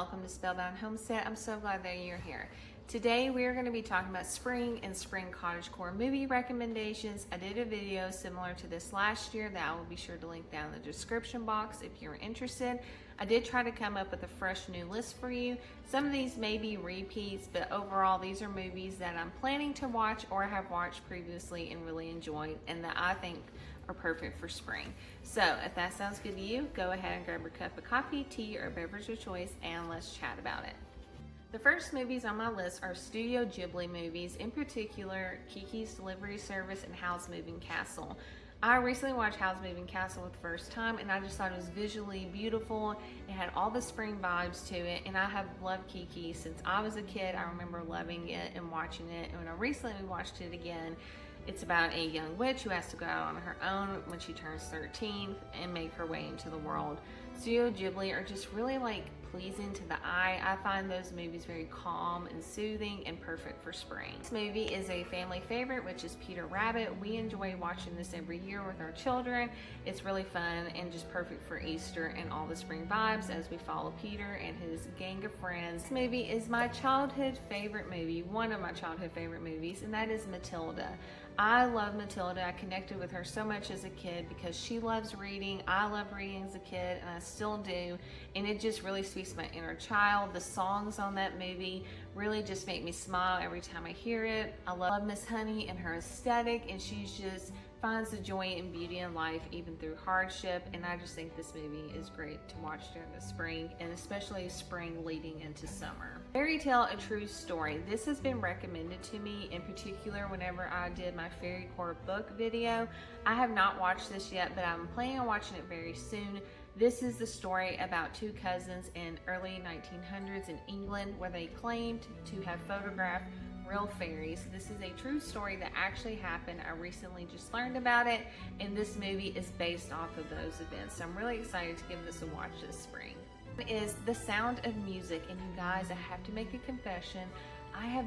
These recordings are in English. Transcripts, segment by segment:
welcome to Spellbound Homestead. I'm so glad that you're here. Today we are going to be talking about spring and spring cottagecore movie recommendations. I did a video similar to this last year that I will be sure to link down in the description box if you're interested. I did try to come up with a fresh new list for you. Some of these may be repeats, but overall these are movies that I'm planning to watch or have watched previously and really enjoyed and that I think are perfect for spring. So if that sounds good to you, go ahead and grab your cup of coffee, tea, or beverage of choice and let's chat about it. The first movies on my list are Studio Ghibli movies, in particular Kiki's Delivery Service and Howl's Moving Castle. I recently watched Howl's Moving Castle for the first time and I just thought it was visually beautiful. It had all the spring vibes to it and I have loved Kiki since I was a kid. I remember loving it and watching it, and when I recently watched it again, it's about a young witch who has to go out on her own when she turns 13 and make her way into the world. Studio Ghibli are just really pleasing to the eye. I find those movies very calm and soothing and perfect for spring. This movie is a family favorite, which is Peter Rabbit. We enjoy watching this every year with our children. It's really fun and just perfect for Easter and all the spring vibes as we follow Peter and his gang of friends. This movie is my childhood favorite movie, one of my childhood favorite movies, and that is Matilda. I love Matilda. I connected with her so much as a kid because she loves reading. I love reading as a kid and I still do, and it just really speaks to my inner child. The songs on that movie really just make me smile every time I hear it. I love Miss Honey and her aesthetic, and she just finds the joy and beauty in life even through hardship, and I just think this movie is great to watch during the spring, and especially spring leading into summer. Fairy Tale, A True Story. This has been recommended to me in particular whenever I did my Fairy Core book video. I have not watched this yet, but I'm planning on watching it very soon. This is the story about two cousins in early 1900s in England where they claimed to have photographed real fairies. This is a true story that actually happened. I recently just learned about it, and this movie is based off of those events. So I'm really excited to give this a watch this spring. Is The Sound of Music, and you guys, I have to make a confession. I have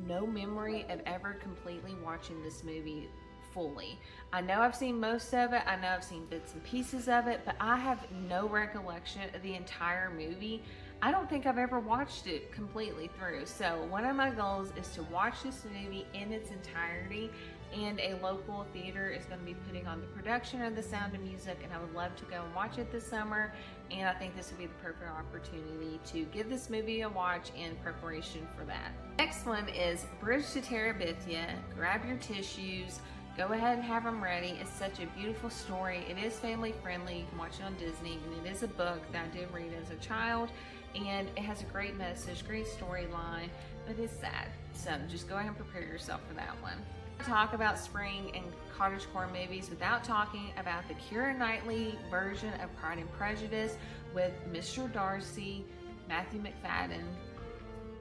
no memory of ever completely watching this movie fully. I know I've seen most of it, I know I've seen bits and pieces of it, but I have no recollection of the entire movie. I don't think I've ever watched it completely through. So one of my goals is to watch this movie in its entirety, and a local theater is going to be putting on the production of The Sound of Music, and I would love to go and watch it this summer, and I think this would be the perfect opportunity to give this movie a watch in preparation for that. Next one is Bridge to Terabithia. Grab your tissues, go ahead and have them ready. It's such a beautiful story. It is family friendly. You can watch it on Disney, and it is a book that I did read as a child, and it has a great message, great storyline, but it's sad. So just go ahead and prepare yourself for that one. Talk about spring and cottagecore movies without talking about the Keira Knightley version of Pride and Prejudice with Mr. Darcy, Matthew McFadden.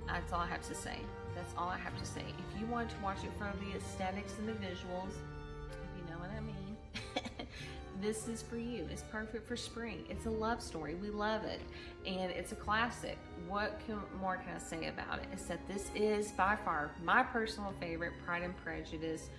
That's all I have to say. That's all I have to say. If you want to watch it for the aesthetics and the visuals, if you know what I mean, this is for you. It's perfect for spring. It's a love story. We love it. And it's a classic. What more can I say about it? Except this is by far my personal favorite Pride and Prejudice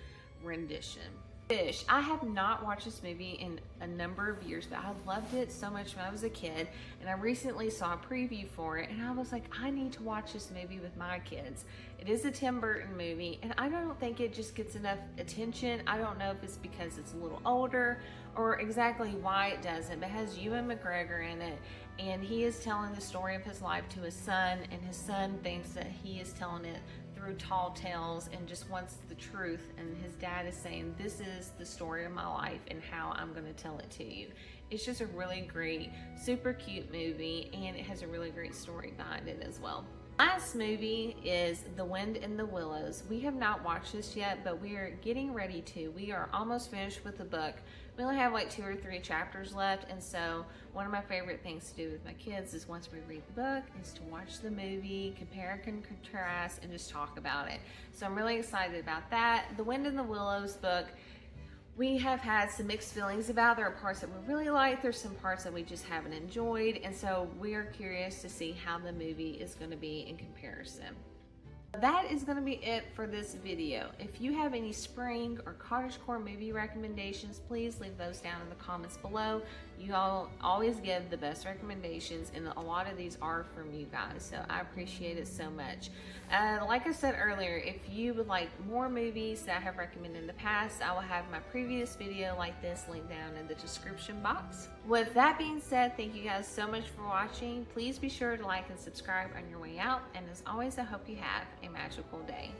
rendition. Fish. I have not watched this movie in a number of years, but I loved it so much when I was a kid, and I recently saw a preview for it, and I was like, I need to watch this movie with my kids. It is a Tim Burton movie, and I don't think it just gets enough attention. I don't know if it's because it's a little older or exactly why it doesn't, but it has Ewan McGregor in it, and he is telling the story of his life to his son, and his son thinks that he is telling it through tall tales and just wants the truth, and his dad is saying, this is the story of my life and how I'm going to tell it to you. It's just a really great, super cute movie, and it has a really great story behind it as well. Last movie is The Wind in the Willows. We have not watched this yet, but we are getting ready to. We are almost finished with the book. We only have 2 or 3 chapters left, and so one of my favorite things to do with my kids is once we read the book is to watch the movie, compare and contrast, and just talk about it. So I'm really excited about that. The Wind in the Willows book, we have had some mixed feelings about. There are parts that we really like, there's some parts that we just haven't enjoyed, and so we are curious to see how the movie is going to be in comparison. That is going to be it for this video. If you have any spring or cottagecore movie recommendations, please leave those down in the comments below. You all always give the best recommendations, and a lot of these are from you guys, so I appreciate it so much. Like I said earlier, if you would like more movies that I have recommended in the past, I will have my previous video like this linked down in the description box. With that being said, thank you guys so much for watching. Please be sure to like and subscribe on your way out, and as always, I hope you have a magical day.